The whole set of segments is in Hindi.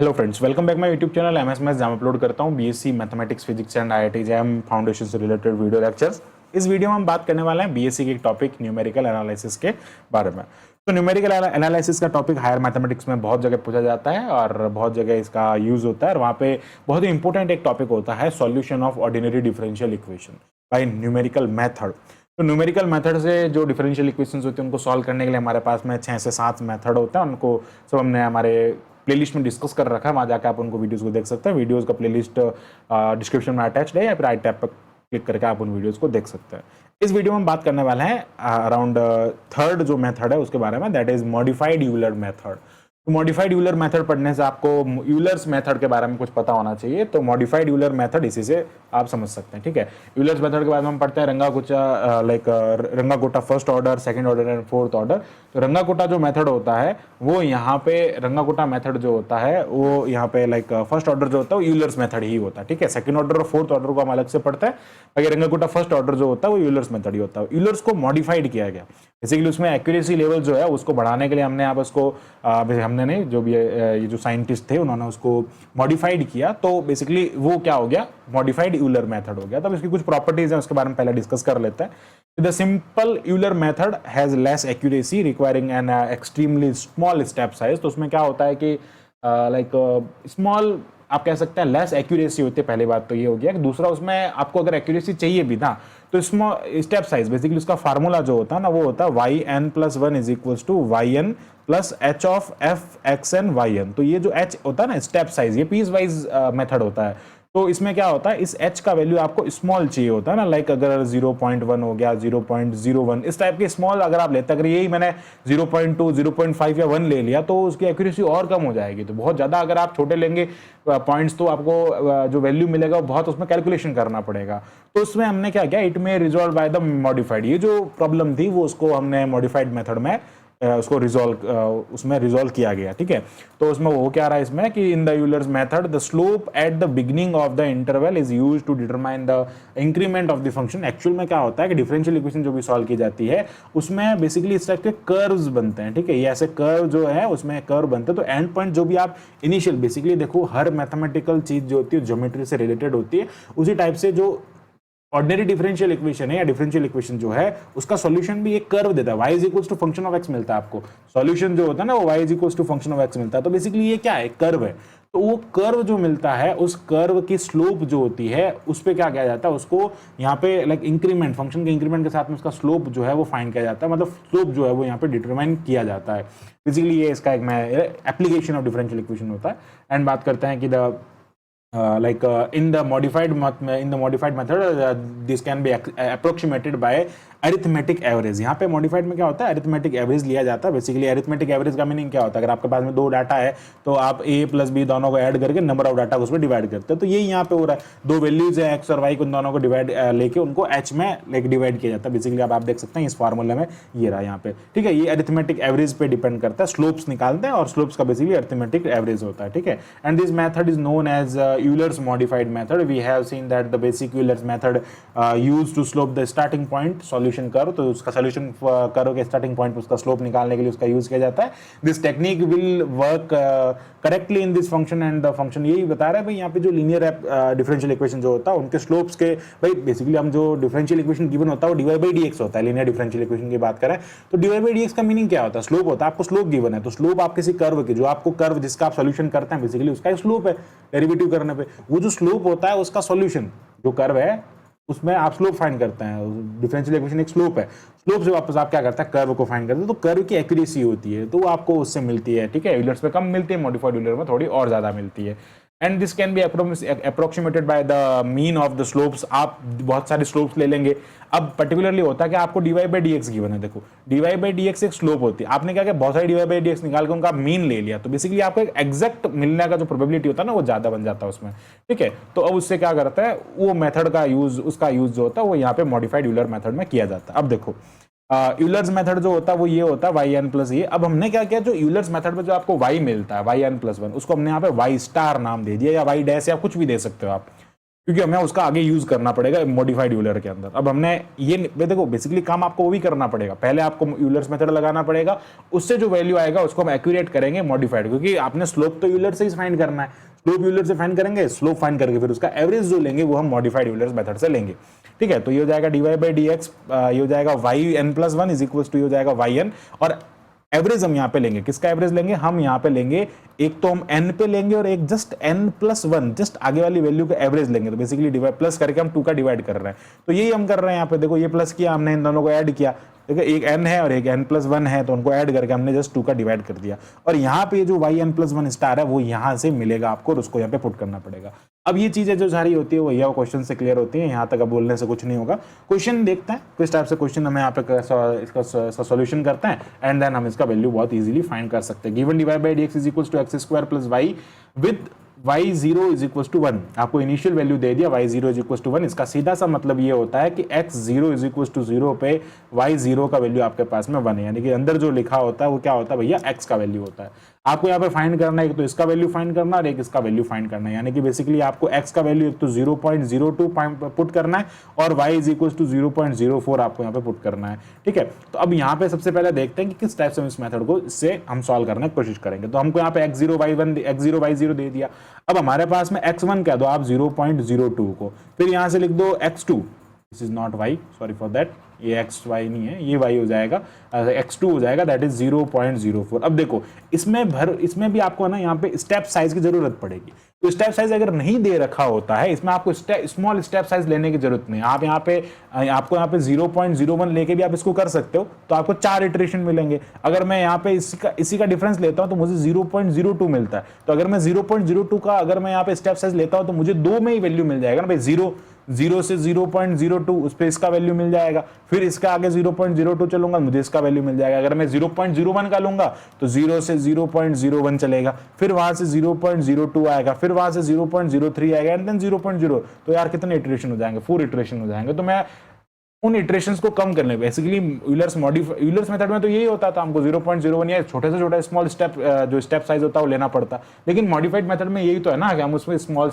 Hello friends, welcome back my YouTube channel MS maths, जहां अपलोड करता हूं BSc mathematics physics and IIT jam foundation से रिलेटेड वीडियो लेक्चर्स। इस वीडियो में हम बात करने वाले हैं बीएससी के एक टॉपिक न्यूमेरिकल एनालिसिस के बारे में। तो न्यूमेरिकल एनालिसिस का टॉपिक हायर मैथमेटिक्स में बहुत जगह पूछा जाता है और बहुत जगह इसका यूज होता है, और वहाँ पे बहुत ही इंपॉर्टेंट एक टॉपिक होता है solution of ordinary differential equation by numerical method. तो न्यूमेरिकल मेथड से जो डिफरेंशियल इक्वेशंस होते हैं उनको सॉल्व करने के लिए हमारे पास में 6 से 7 मेथड होते हैं। उनको सब हमने हमारे प्लेलिस्ट में डिस्कस कर रखा है, वहाँ जाकर आप उनको वीडियोस को देख सकते हैं। वीडियोस का प्लेलिस्ट डिस्क्रिप्शन में अटैच्ड है, या फिर आई टैब पर क्लिक करके आप उन वीडियोस को देख सकते हैं। इस वीडियो में हम बात करने वाले हैं अराउंड थर्ड जो मेथड है उसके बारे में, that is modified Euler method. तो मॉडिफाइड यूलर मेथड पढ़ने से आपको यूलर्स मेथड के बारे में कुछ पता होना चाहिए। तो मॉडिफाइड यूलर मेथड इसी से आप समझ सकते हैं, ठीक है। यूलर्स मेथड के बारे में हम पढ़ते हैं Runge Kutta, like Runge Kutta first order, second order and fourth order. तो रंगाकुटा जो मेथड होता है वो यहाँ पे रंगाकुटा मेथड जो होता है वो यहाँ पे लाइक फर्स्ट ऑर्डर जो होता है वो यूलर्स मेथड ही होता है, ठीक है। सेकंड ऑर्डर और फोर्थ ऑर्डर को हम अलग से पढ़ते हैं, बाकी रंगाकुटा फर्स्ट ऑर्डर जो होता है वो यूलर्स मेथड ही होता है। यूलर्स को मॉडिफाइड किया गया, बेसिकली उसमें एक्यूरेसी लेवल जो है उसको बढ़ाने के लिए हमने यहाँ पर उसको हमने नहीं, जो भी ये जो साइंटिस्ट थे उन्होंने उसको मॉडिफाइड किया। तो बेसिकली वो क्या हो गया, मॉडिफाइड यूलर मेथड हो गया। तो इसकी कुछ प्रॉपर्टीज हैं उसके बारे में पहले डिस्कस कर लेते हैं। The simple Euler method has less accuracy requiring an extremely small step size। तो उसमें क्या होता है कि लाइक स्मॉल आप कह सकते हैं लेस एक्यूरेसी होती है, पहली बात तो ये हो गया। दूसरा उसमें आपको अगर एक्यूरेसी चाहिए भी ना तो स्मॉल स्टेप साइज, बेसिकली उसका फार्मूला जो होता है ना वो होता है yn+1 is equals to yn plus h of f x n y n. तो ये जो एच होता है ना स्टेप साइज, ये पीस वाइज मेथड होता है। तो इसमें क्या होता है, इस h का वैल्यू आपको स्मॉल चाहिए होता है ना, लाइक अगर 0.1 हो गया, 0.01 इस टाइप के स्मॉल अगर आप लेते हैं, अगर यही मैंने 0.2 0.5 या 1 ले लिया तो उसकी एक्यूरेसी और कम हो जाएगी। तो बहुत ज़्यादा अगर आप छोटे लेंगे पॉइंट्स तो आपको जो वैल्यू मिलेगा वो बहुत उसमें कैलकुलेशन करना पड़ेगा। तो उसमें हमने क्या किया, इट में रिजॉल्व बाय द मॉडिफाइड, ये जो प्रॉब्लम थी वो उसको हमने मॉडिफाइड मेथड में उसको उसमें रिजॉल्व किया गया, ठीक है। तो उसमें वो क्या रहा है इसमें कि in the Euler's method the slope at the beginning of the interval is used to determine the increment of the function. Actual में क्या होता है कि डिफरेंशियल इक्वेशन जो भी सॉल्व की जाती है उसमें बेसिकली इस टाइप के कर्व्स बनते हैं, ठीक है। ये ऐसे कर्व जो है उसमें कर्व बनते हैं। तो एंड पॉइंट जो भी आप इनिशियल, बेसिकली देखो हर मैथमेटिकल चीज जो होती है ज्योमेट्री से रिलेटेड होती है, उसी टाइप से जो ऑर्डिनरी डिफरेंशियल इक्वेशन है या डिफरेंशियल इक्वेशन जो है उसका सॉल्यूशन भी एक कर्व देता है, y is equals to function of x मिलता है आपको। सॉल्यूशन जो होता है ना वो y is equals to function of x मिलता है। तो बेसिकली ये क्या है, कर्व है। तो वो कर्व जो मिलता है उस कर्व की स्लोप जो होती है उस पे क्या किया जाता है, उसको यहाँ पे लाइक इंक्रीमेंट, फंक्शन के इंक्रीमेंट के साथ में उसका स्लोप जो है वो फाइंड किया जाता है, मतलब स्लोप जो है वो यहाँ पे डिटरमाइन किया जाता है। बेसिकली ये इसका एक एप्लीकेशन ऑफ डिफरेंशियल इक्वेशन होता है। एंड बात करते हैं कि the in the modified method this can be approximated by arithmetic average. यहाँ पे मॉडिफाइड में क्या होता है, अरिथमेटिक एवरेज लिया जाता है। बेसिकली अरिथमेटिक एवरेज का मीनिंग क्या होता है, अगर आपके पास में दो डाटा है तो आप a प्लस बी दोनों को ऐड करके नंबर ऑफ डाटा को उसमें डिवाइड करते हैं। तो यही यहाँ पे हो रहा है, दो वैल्यूज है x और y को, उन दोनों को डिवाइड लेके उनको h में लाइक डिवाइड किया जाता है। बेसिकली आप देख सकते हैं इस फार्मूले में ये रहा यहाँ पे, ठीक है। ये अरिथमेटिक एवरेज पे डिपेंड करता है, स्लोप्स निकालते हैं और स्लोप्स का बेसिकली अरिथमेटिक एवरेज होता है, ठीक है। And this method is known as Euler's modified method. We have seen that the basic Euler's method used to slope the starting point solution curve. तो उसका सॉल्यूशन कर्व के स्टार्टिंग पॉइंट उसका स्लोप निकालने के लिए उसका यूज किया जाता है। This technique will work correctly in this function and the function. यही बता रहा है भाई यहाँ पे जो लीनियर डिफरेंशियल इक्वेशन जो होता है उनके स्लोप्स के, भाई बेसिकली हम जो डिफरेंशियल इक्वेशन गिवन होता है वो dy by dx होता है। लीनियर डिफरेंशियल इक्वेशन की बात करें तो dy by dx का मीनिंग क्या होता है, स्लोप होता है। आपको स्लोप गिवन है तो स्लोप आप किसी कर्व की, जो आपको कर्व जिसका आप सॉल्यूशन करते हैं बेसिकली उसका स्लोप है डेरिवेटिव करने पे। वो जो स्लोप होता है उसका सॉल्यूशन, जो कर्व है उसमें आप स्लोप फाइंड करते हैं। डिफरेंशियल इक्वेशन एक स्लोप है, स्लोप से वापस आप क्या करते हैं, कर्व को फाइंड करते हैं। तो कर्व की एक्यूरेसी होती है तो वो आपको उससे मिलती है, ठीक है। यूलर्स पे कम मिलती है, मॉडिफाइड यूलर में थोड़ी और ज्यादा मिलती है। And this can be approximated by the mean of the slopes. आप बहुत सारे स्लोप्स ले लेंगे। अब पर्टिकुलरली होता है कि आपको dy by dx गिवन है, देखो dy by dx एक स्लोप होती है, आपने क्या किया बहुत सारी dy by dx निकाल के उनका मीन ले लिया, तो बेसिकली आपको एक एग्जैक्ट मिलने का जो प्रोबेबिलिटी होता है ना वो ज्यादा बन जाता है उसमें, ठीक है। तो अब उससे क्या करता है, वो मेथड का यूज, उसका यूज जो होता है वो यहाँ पे मॉडिफाइड यूलर मेथड में किया जाता है। अब देखो यूलर्स मेथड जो होता है वो ये होता है yn प्लस ये। अब हमने क्या किया, जो यूलर्स मेथड में जो आपको y मिलता है yn+1 उसको हमने यहाँ पे y स्टार नाम दे दिया, या y डैश या कुछ भी दे सकते हो आप, क्योंकि हमें उसका आगे यूज करना पड़ेगा मॉडिफाइड यूलर के अंदर। अब हमने ये देखो बेसिकली काम आपको वो भी करना पड़ेगा, पहले आपको यूलर्स मेथड लगाना पड़ेगा, उससे जो वैल्यू आएगा उसको हम एक्यूरेट करेंगे मॉडिफाइड, क्योंकि आपने स्लोप तो यूलर से ही फाइंड करना है, स्लोप यूलर से फाइंड करेंगे, स्लोप फाइंड करके फिर उसका एवरेज जो लेंगे वो हम मॉडिफाइड यूलर्स मेथड से लेंगे। ठीक है, तो ये हो जाएगा dy बाई डी एक्स, ये हो जाएगा y n plus one is equal to ये हो जाएगा वाई एन, और एवरेज हम यहाँ पे लेंगे, किसका एवरेज लेंगे, हम यहाँ पे लेंगे एक तो हम n पे लेंगे और एक just n plus one, just आगे वाली वैल्यू का एवरेज लेंगे। तो बेसिकली डिवाइड प्लस करके हम 2 का डिवाइड कर रहे हैं, तो यही हम कर रहे हैं यहाँ पे। देखो ये प्लस किया हमने, इन दोनों को ऐड किया, देखो एक n है और एक n प्लस वन है, तो उनको ऐड करके हमने जस्ट 2 का डिवाइड कर दिया, और यहाँ पे जो y n plus one star है वो यहाँ से मिलेगा आपको, और उसको यहाँ पे पुट करना पड़ेगा। अब ये चीजें जो सारी होती है वो यह क्वेश्चन से क्लियर होती है, यहाँ तक अब बोलने से कुछ नहीं होगा। क्वेश्चन देखते हैं किस टाइप से क्वेश्चन हमें यहाँ पे इसका सॉल्यूशन करते हैं, एंड देन हम इसका वैल्यू बहुत इजीली फाइंड कर सकते हैं। Given dy by d x is equal to x square plus y with y0 is equal to 1, आपको इनिशियल वैल्यू दे दिया y0 इज इक्वल टू 1। इसका सीधा सा मतलब ये होता है कि x0 इज इक्वल टू 0 पे y0 का वैल्यू आपके पास में 1 है, यानी कि अंदर जो लिखा होता है वो क्या होता है भैया, x का वैल्यू होता है। आपको यहाँ पे फाइंड करना है, एक तो इसका वैल्यू फाइंड करना है और एक इसका वैल्यू फाइंड करना है, यानी कि बेसिकली आपको x का वैल्यू एक तो 0.02 पुट करना है और y इज इक्वल टू 0.04 आपको यहाँ पे पुट करना है। ठीक है, तो अब यहाँ पे सबसे पहले देखते हैं कि किस टाइप से इस मेथड को इससे हम सॉल्व करने की कोशिश करेंगे। तो हमको यहाँ पे x0 y0 दे दिया। अब हमारे पास में x1 कह दो आप 0.02 को, फिर यहाँ से लिख दो x2, this is not y, sorry for that, ये x y नहीं है, ये y हो जाएगा, x2 हो जाएगा, दैट इज 0.04। अब देखो इसमें भी आपको ना यहाँ पे स्टेप साइज की जरूरत पड़ेगी, तो स्टेप साइज अगर नहीं दे रखा होता है इसमें आपको स्मॉल स्टेप साइज लेने की जरूरत नहीं है। आप यहाँ पे आपको यहाँ पे 0.01 लेके भी आप इसको कर सकते हो, तो आपको 4 इटरेशन मिलेंगे। अगर मैं यहाँ पे इसी का डिफरेंस लेता हूँ तो मुझे 0.02 मिलता है, तो अगर मैं 0.02 का अगर मैं यहाँ पे स्टेप साइज लेता हूँ तो मुझे 2 में ही वैल्यू मिल जाएगा ना भाई, 0 से 0.02 उस पे इसका वैल्यू मिल जाएगा, फिर इसका आगे 0.02 चलूंगा मुझे इसका वैल्यू मिल जाएगा। अगर मैं 0.01 का लूंगा तो 0 से 0.01 चलेगा, फिर वहां से 0.02 आएगा, फिर वहां से 0.03 आएगा, एंड देन 0.0। तो यार कितने इटरेशन हो जाएंगे, 4 इटरेशन हो जाएंगे। तो मैं उन इटरेशंस को कम करने, बेसिकली यूलर्स मेथड में तो यही होता था, हमको 0.01 या छोटे से छोटा स्मॉल स्टेप जो स्टेप साइज होता है वो लेना पड़ता, लेकिन मॉडिफाइड मेथड में यही तो है ना कि हम उसमें स्मॉल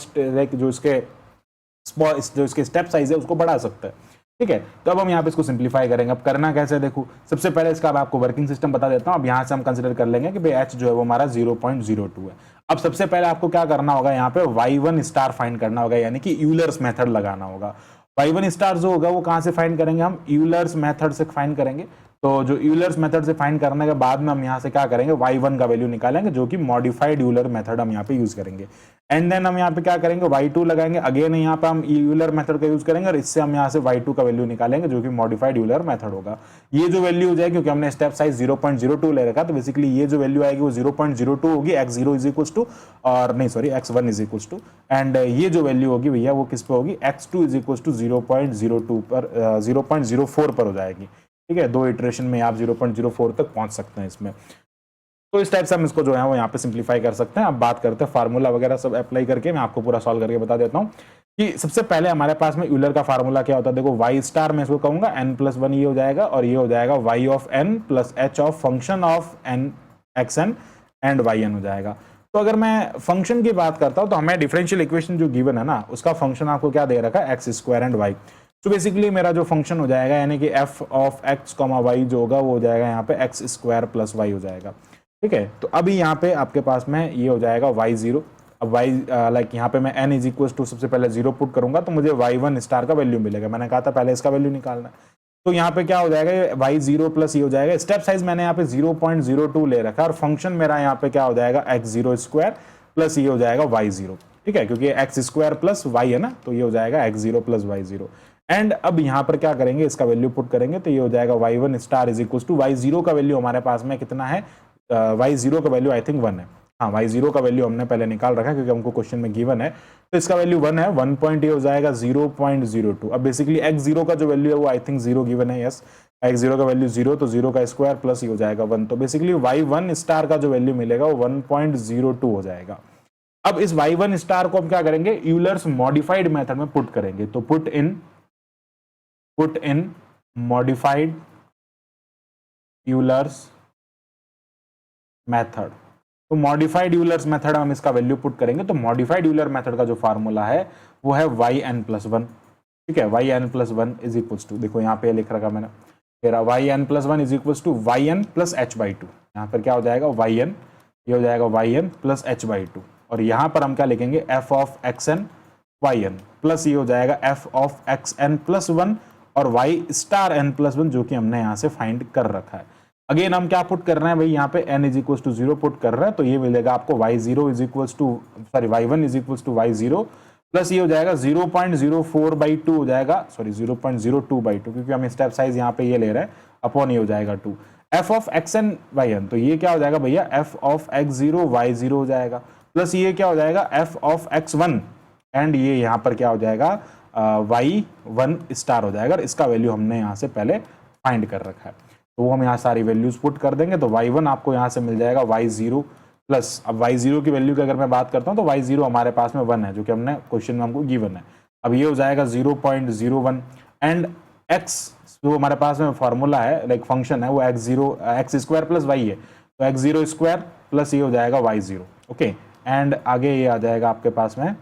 जो इसके स्टेप साइज है उसको बढ़ा सकते हैं। ठीक है, तो अब हम यहाँ पे इसको सिंप्लीफाई करेंगे। अब करना कैसे, देखो सबसे पहले इसका आपको वर्किंग सिस्टम बता देता हूँ। अब यहाँ से हम कंसिडर कर लेंगे कि भाई h जो है वो हमारा 0.02 है। अब सबसे पहले आपको क्या करना होगा, यहाँ पे y1 स्टार फाइंड करना होगा, यानी कि यूलर्स मेथड लगाना होगा। y1 स्टार जो होगा वो कहाँ से फाइंड करेंगे, हम यूलर्स मेथड से फाइंड करेंगे। तो जो यूलर्स मेथड से फाइंड करने के बाद में हम यहाँ से क्या करेंगे, y1 का वैल्यू निकालेंगे, जो कि मॉडिफाइड यूलर मेथड हम यहाँ पे यूज करेंगे। एंड देन हम यहाँ पे क्या करेंगे, y2 लगाएंगे, अगेन यहाँ पे हम यूलर मेथड का यूज करेंगे और इससे हम यहाँ से y2 का वैल्यू निकालेंगे, जो कि मॉडिफाइड यूलर मेथड होगा। ये जो वैल्यू हो जाएगी, क्योंकि हमने स्टेप साइज 0.02 ले रखा, तो बेसिकली ये जो वैल्यू आएगी वो 0.02 होगी, x0 इज इक्वल टू, और नहीं sorry x1 is equal to, and ये जो वैल्यू होगी भैया वो किस पे होगी, x2 इज इक्वल टू 0.02 पर 0.04 पर हो जाएगी। ठीक है, 2 इटरेशन में आप 0.04 तक पहुंच सकते हैं इसमें। तो इस टाइप से हम इसको जो है वो यहाँ पे सिंप्लीफाई कर सकते हैं। अब बात करते हैं फार्मूला वगैरह सब अप्लाई करके, मैं आपको पूरा सॉल्व करके बता देता हूँ कि सबसे पहले हमारे पास में यूलर का फार्मूला क्या होता है। देखो y स्टार में इसको कहूंगा n+1 ये हो जाएगा, और ये हो जाएगा y of n plus h of function of n xn and yn हो जाएगा। तो अगर मैं फंक्शन की बात करता हूँ तो हमें डिफरेंशियल इक्वेशन जो गिवन है ना, उसका फंक्शन आपको क्या दे रखा है, एक्स स्क्वायर एंड वाई। तो बेसिकली मेरा जो फंक्शन हो जाएगा, यानी कि f ऑफ x, y जो होगा वो हो जाएगा यहाँ पे एक्स स्क्वायर प्लस वाई हो जाएगा। ठीक है, तो अभी यहाँ पे आपके पास में ये हो जाएगा y0। अब y लाइक यहाँ पे मैं n इज इक्वल टू सबसे पहले 0 पुट करूंगा तो मुझे y1 स्टार का वैल्यू मिलेगा। मैंने कहा था पहले इसका वैल्यू निकालना है, तो यहाँ पे क्या हो जाएगा, y0 प्लस ये हो जाएगा, स्टेप साइज मैंने यहाँ पे 0.02 ले रखा है, और फंक्शन मेरा यहाँ पे क्या हो जाएगा, x0 स्क्वायर प्लस ये हो जाएगा y0। ठीक है, क्योंकि एक्स स्क्वायर प्लस वाई है ना, तो ये हो जाएगा x0 प्लस y0। एंड अब यहाँ पर क्या करेंगे, इसका वैल्यू पुट करेंगे, तो ये हो जाएगा y1 star is equal to y0 का वैल्यू हमारे पास में कितना है, y0 का वैल्यू आई थिंक 1 है। हाँ, y0 का वैल्यू हमने पहले निकाल रखा है क्योंकि हमको क्वेश्चन में गिवन है, तो इसका वैल्यू 1 है, 1 पॉइंट ये हो जाएगा 0.02। अब बेसिकली x0 का जो वैल्यू है वो आई थिंक 0 गिवन है, यस, x0 का वैल्यू 0, तो 0 का स्क्वायर प्लस ये हो जाएगा 1, तो बेसिकली y1 स्टार का जो वैल्यू मिलेगा वो 1.02 हो जाएगा। अब इस y1 स्टार को हम क्या करेंगे, यूलर्स मॉडिफाइड मेथड में पुट करेंगे। तो put in modified Euler's method. तो मॉडिफाइड यूलर्स मेथड हम इसका वैल्यू पुट करेंगे। तो मॉडिफाइड यूलर मेथड का जो फार्मूला है वो है yn+1, ठीक है। yn+1 इज इक्वल्स टू, देखो यहाँ पे लिख रखा मैंने, मेरा yn+1 is equals to yn plus h/2। यहाँ पर क्या हो जाएगा yn, ये हो जाएगा yn प्लस h/2, और यहाँ पर हम क्या लिखेंगे f of xn yn plus ये हो जाएगा f ऑफ xn+1 और y स्टार n+1 जो कि हमने यहाँ से फाइंड कर रखा है। अगेन हम क्या पुट कर रहे हैं भाई, यहाँ पे n is equals to 0 put कर रहे हैं, तो ये मिलेगा आपको y0 is equals to y1 is equals to y0 plus ये हो जाएगा 0.04/2 हो जाएगा, सॉरी 0.02/2, क्योंकि हम स्टेप साइज यहाँ पे ये ले रहे हैं, अपॉन ये हो जाएगा 2 f ऑफ xn yn, तो ये क्या हो जाएगा भैया f ऑफ x0 y0 हो जाएगा, प्लस ये क्या हो जाएगा f ऑफ x1 एंड ये यहाँ पर क्या हो जाएगा y1 स्टार हो जाएगा। इसका वैल्यू हमने यहाँ से पहले फाइंड कर रखा है, तो वो हम यहाँ सारी वैल्यूज पुट कर देंगे। तो y1 आपको यहाँ से मिल जाएगा y0 प्लस, अब y0 की वैल्यू की अगर मैं बात करता हूँ तो y0 हमारे पास में 1 है, जो कि हमने क्वेश्चन में हमको गिवन है। अब ये हो जाएगा 0.01 एंड x जो हमारे पास में फॉर्मूला है, लाइक फंक्शन है, वो x² प्लस y है, तो x0 स्क्वायर प्लस ये हो जाएगा y0, ओके। एंड आगे ये आ जाएगा आपके पास में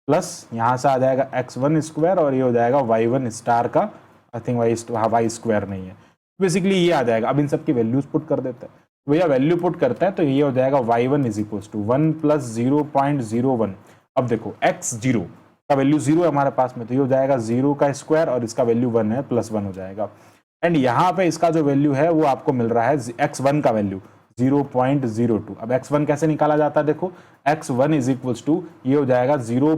प्लस यहाँ से आ जाएगा x1 स्क्वायर और ये हो जाएगा y1 स्टार का, आई थिंक y स्क्वायर नहीं है, बेसिकली ये आ जाएगा। अब इन सब की वैल्यूज पुट कर देते हैं, भैया वैल्यू पुट करता है तो ये हो जाएगा y1 is equals to 1 plus 0.01। अब देखो x0 का वैल्यू 0 है हमारे पास में, तो ये हो जाएगा 0 का स्क्वायर और इसका वैल्यू 1 है, प्लस 1 हो जाएगा। एंड यहाँ पे इसका जो वैल्यू है वो आपको मिल रहा है x1 का वैल्यू 0.02। अब x1 कैसे निकाला जाता है, देखो x1 इज इक्वल्स टू ये हो जाएगा 0.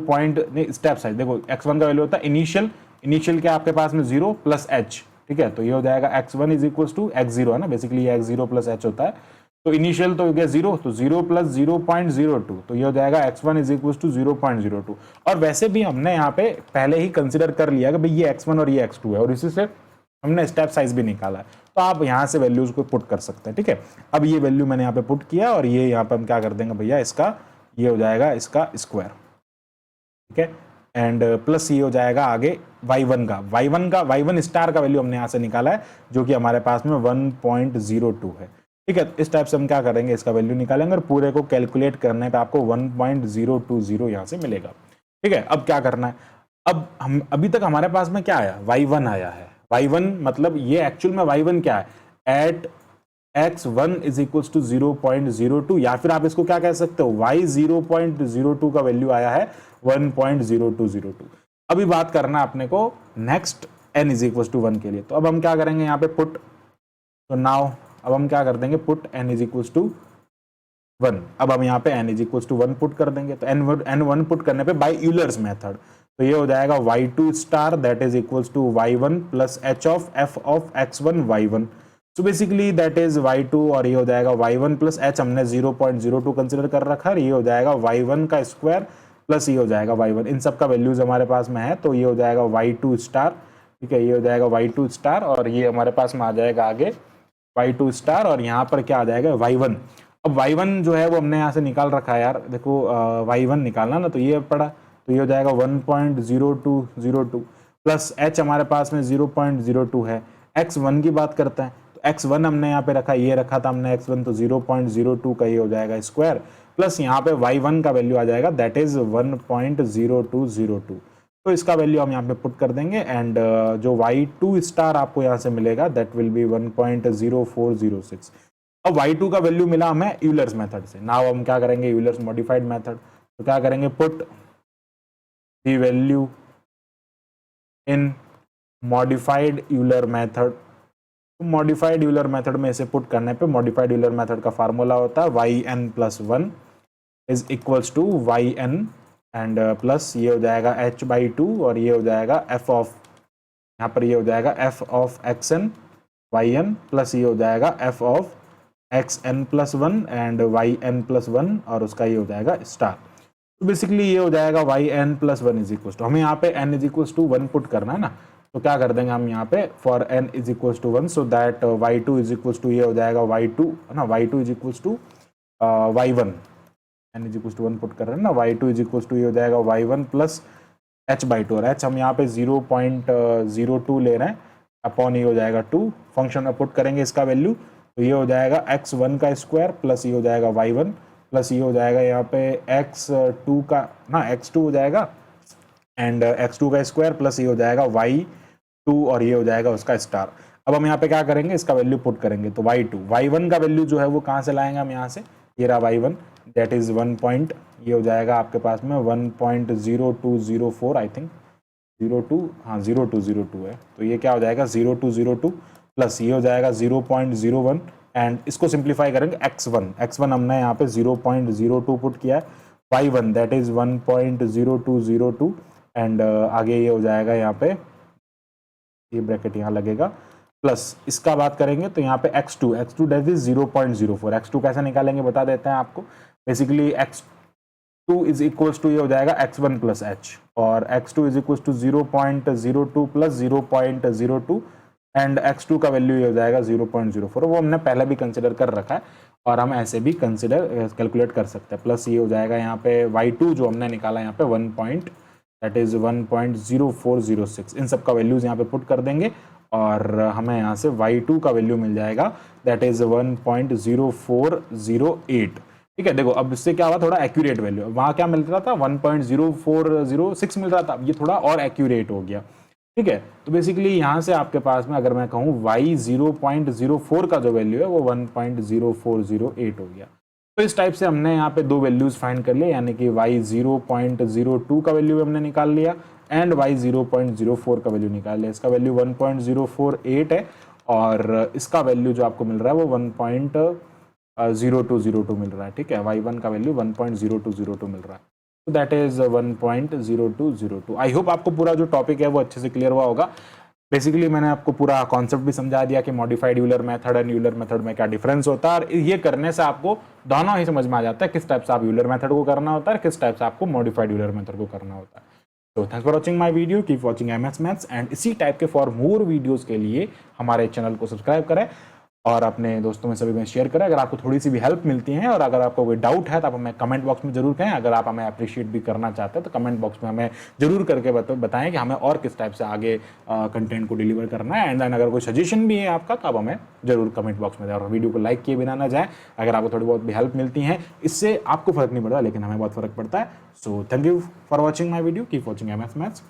स्टेप साइज देखो, x1 का वैल्यू होता है इनिशियल के आपके पास में 0 प्लस h, ठीक है। तो ये हो जाएगा x1 is equals to x0 है ना, बेसिकली ये x0 प्लस h होता है। तो इनिशियल तो हो गया 0, तो 0 प्लस 0.02, तो ये हो जाएगा x1 इज इक्वल्स टू 0.02। और वैसे भी हमने यहाँ पे पहले ही कंसिडर कर लिया कि भाई ये x1 और ये x2 है, और इसी से हमने स्टेप साइज भी निकाला है, तो आप यहाँ से वैल्यूज को पुट कर सकते हैं, ठीक है। अब ये वैल्यू मैंने यहाँ पे पुट किया और ये यहाँ पे हम क्या कर देंगे भैया, इसका ये हो जाएगा इसका स्क्वायर, ठीक है। एंड प्लस ये हो जाएगा आगे y1 स्टार का वैल्यू हमने यहाँ से निकाला है, जो कि हमारे पास में 1.02 है, ठीक है। इस टाइप से हम क्या करेंगे, इसका वैल्यू निकालेंगे और पूरे को कैलकुलेट करने पे आपको 1.020 यहाँ से मिलेगा, ठीक है। अब क्या करना है, अब हम अभी तक हमारे पास में क्या आया, y1 आया है। y1 मतलब ये एक्चुअल में y1 क्या है, eight x1 is equals to 0.02, या फिर आप इसको क्या कह सकते हो, y 0.02 का वैल्यू आया है 1.0202। अभी बात करना है अपने को next n is equals to 1 के लिए, तो अब हम क्या करेंगे यहाँ पे पुट, तो नाउ अब हम क्या कर देंगे, put n is equals to 1। अब हम यहाँ पे n is equals to 1 put कर देंगे, तो n1 पुट करने पे बाय यूलर्स मेथड, तो ये हो जाएगा y2 star that is equals to y1 plus h of f of x1 y1। So basically that is y2 और ये हो जाएगा y1 प्लस h हमने 0.02 कंसिडर कर रखा है, ये हो जाएगा y1 का स्क्वायर प्लस ये हो जाएगा y1, इन सब का वैल्यूज हमारे पास में है, तो ये हो जाएगा y2 स्टार, ठीक है। ये हो जाएगा y2 स्टार और ये हमारे पास में आ जाएगा आगे y2 स्टार और यहाँ पर क्या आ जाएगा y1। अब y1 जो है वो हमने यहाँ से निकाल रखा है यार, देखो y1 निकालना ना, तो ये पड़ा, तो ये हो जाएगा 1.0202 प्लस h हमारे पास में 0.02 है। x1 की बात करते हैं, तो x1 हमने यहाँ पे रखा, ये रखा था हमने x1, तो 0.02 का ये हो जाएगा स्क्वायर प्लस यहाँ पे y1 का वैल्यू आ जाएगा दैट इज 1.0202। तो इसका वैल्यू हम यहाँ पे पुट कर देंगे एंड जो y2 स्टार आपको यहाँ से मिलेगा दैट विल बी 1.0406। अब y2 का वैल्यू मिला हमें यूलर्स मेथड से। नाउ हम क्या करेंगे, यूलर्स मॉडिफाइड मेथड, तो क्या करेंगे, put the value in modified Euler method. तो मॉडिफाइड यूलर मेथड में इसे पुट करने पे मॉडिफाइड यूलर मेथड का फार्मूला होता है yn+1 is equals to yn and plus ये हो जाएगा h/2 और ये हो जाएगा f ऑफ, यहाँ पर ये हो जाएगा f of xn yn plus ये हो जाएगा f of xn+1 and yn+1 और उसका ये हो जाएगा स्टार। तो बेसिकली ये हो जाएगा yn+1 इज इक्वल्स टू, हमें यहाँ पे n is equals to 1 put करना है ना, तो क्या कर देंगे हम यहाँ पे for n is equals to 1 so that y2 is equals to ये हो जाएगा y2 है ना, y2 is equals to y1, n is equals to 1 put कर रहे हैं ना, y2 इज इक्वल्स टू ये हो जाएगा y1 प्लस h/2 और h हम यहाँ पे 0.02 ले रहे हैं, अपॉन ये हो जाएगा 2, फंक्शन में पुट करेंगे इसका वैल्यू, तो ये हो जाएगा x1 का स्क्वायर प्लस ये हो जाएगा y1 प्लस ये हो जाएगा यहाँ पे x2 का, हाँ x2 हो जाएगा एंड x2 का स्क्वायर प्लस ये हो जाएगा y2 और ये हो जाएगा उसका स्टार। अब हम यहाँ पे क्या करेंगे, इसका वैल्यू पुट करेंगे तो y2, y1 का वैल्यू जो है वो कहाँ से लाएंगे हम यहाँ से, ये रहा y1 दैट इज 1 पॉइंट, ये हो जाएगा आपके पास में 1.0204 आई थिंक 02, हाँ 0202 है, तो ये क्या हो जाएगा 0202 प्लस ये हो जाएगा 0.01 एंड इसको सिंप्लीफाई करेंगे x1 हमने यहाँ पे 0.02 पुट किया है, y1 दैट इज 1.0202 एंड आगे ये हो जाएगा यहाँ पे, ये ब्रैकेट यहाँ लगेगा प्लस इसका बात करेंगे तो यहाँ पे x2 दैट इज 0.04, x2 कैसे निकालेंगे बता देते हैं आपको। Basically x2 is equals to ये हो जाएगा x1 प्लस h और x2 is equals to 0.02 plus 0.02 and x2 का वैल्यू ये हो जाएगा 0.04, वो हमने पहले भी कंसिडर कर रखा है और हम ऐसे भी कंसिडर कैलकुलेट कर सकते हैं। प्लस ये हो जाएगा यहाँ पे y2 जो हमने निकाला यहाँ पे 1.0406, इन सब का वैल्यूज यहाँ पे पुट कर देंगे और हमें यहाँ से y2 का वैल्यू मिल जाएगा दैट इज 1.0408। ठीक है, देखो अब इससे क्या हुआ, थोड़ा एक्यूरेट वैल्यू, वहाँ क्या मिल रहा था 1.0406 मिल रहा था, ये थोड़ा और एक्यूरेट हो गया। ठीक है, तो बेसिकली यहाँ से आपके पास में अगर मैं कहूँ y 0.04 का जो वैल्यू है वो 1.0408 हो गया। तो इस टाइप से हमने यहाँ पे दो वैल्यूज फाइंड कर लिए, यानी कि y 0.02 का वैल्यू हमने निकाल लिया एंड y 0.04 का वैल्यू निकाल लिया। इसका वैल्यू 1.048 है और इसका वैल्यू जो आपको मिल रहा है वो 1.0202 मिल रहा है। ठीक है, y1 का वैल्यू 1.0202 मिल रहा है, तो दैट इज 1.0202। आई होप आपको पूरा जो टॉपिक है वो अच्छे से क्लियर हुआ होगा। बेसिकली मैंने आपको पूरा कॉन्सेप्ट भी समझा दिया कि modified Euler method and Euler method में क्या डिफरेंस होता है, और ये करने से आपको दोनों ही समझ में आ जाता है किस टाइप से आप यूलर मेथड को करना होता है, किस टाइप से आपको मॉडिफाइड यूलर मेथड को करना होता है। तो thanks for watching my video, keep watching MS maths and इसी टाइप के फॉर मोर वीडियोस के लिए हमारे चैनल को सब्सक्राइब करें और अपने दोस्तों में सभी में शेयर करें। अगर आपको थोड़ी सी भी हेल्प मिलती है और अगर आपको कोई डाउट है तो आप हमें कमेंट बॉक्स में जरूर कहें। अगर आप हमें अप्रिशिएट भी करना चाहते हैं तो कमेंट बॉक्स में हमें जरूर करके बताएं कि हमें और किस टाइप से आगे कंटेंट को डिलीवर करना है। एंड देन अगर कोई सजेशन भी है आपका तो आप हमें जरूर कमेंट बॉक्स में दें और वीडियो को लाइक किए बिना ना जाए। अगर आपको थोड़ी बहुत भी हेल्प मिलती है इससे आपको फर्क नहीं पड़ता लेकिन हमें बहुत फर्क पड़ता है। So thank you for watching my video, keep watching MS maths.